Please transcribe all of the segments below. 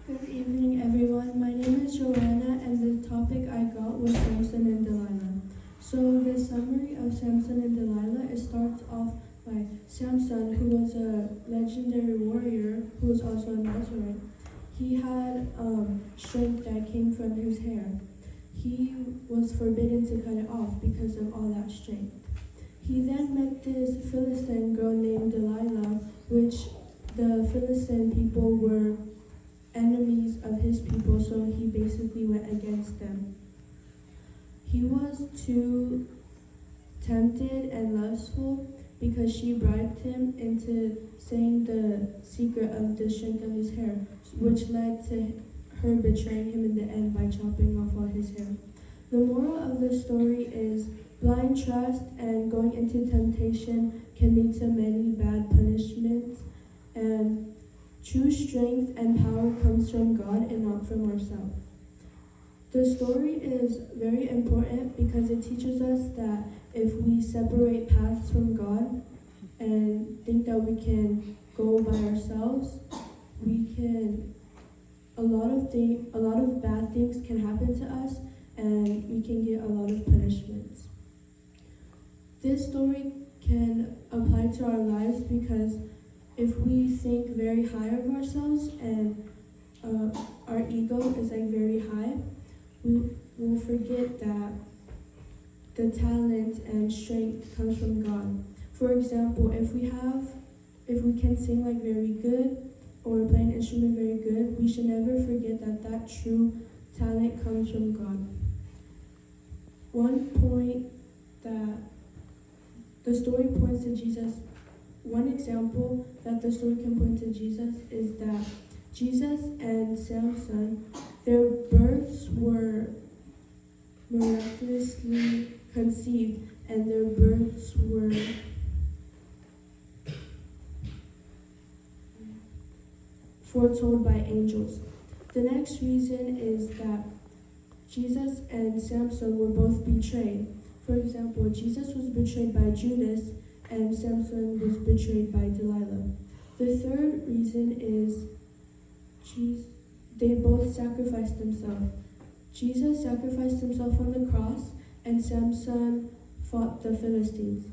Good evening, everyone. My name is Joanna, and the topic I got was Samson and Delilah. So, the summary of Samson and Delilah, it starts off by Samson, who was a legendary warrior who was also a Nazarite. He had strength that came from his hair. He was forbidden to cut it off because of all that strength. He then met this Philistine girl named Delilah, which the Philistine people were enemies of his people, so he basically went against them. He was too tempted and lustful because she bribed him into saying the secret of the strength of his hair, which led to her betraying him in the end by chopping off all his hair. The moral of the story is blind trust and going into temptation can lead to many bad punishments, and true strength and power comes from God and not from ourselves. The story is very important because it teaches us that if we separate paths from God and think that we can go by ourselves, a lot of bad things can happen to us and we can get a lot of punishments. This story can apply to our lives because if we think very high of ourselves and our ego is very high, we will forget that the talent and strength comes from God. For example, if we can sing very good or play an instrument very good, we should never forget that true talent comes from God. One point that the story points to Jesus. One example that the story can point to Jesus is that Jesus and Samson, their births were miraculously conceived and their births were foretold by angels. The next reason is that Jesus and Samson were both betrayed. For example, Jesus was betrayed by Judas and Samson was betrayed by Delilah. The third reason is they both sacrificed themselves. Jesus sacrificed himself on the cross and Samson fought the Philistines.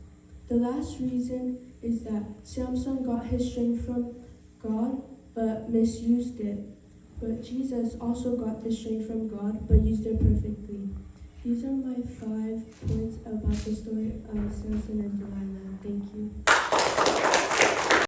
The last reason is that Samson got his strength from God but misused it. But Jesus also got the strength from God but used it perfectly. These are my 5 points about the story of Samson and Delilah. Thank you.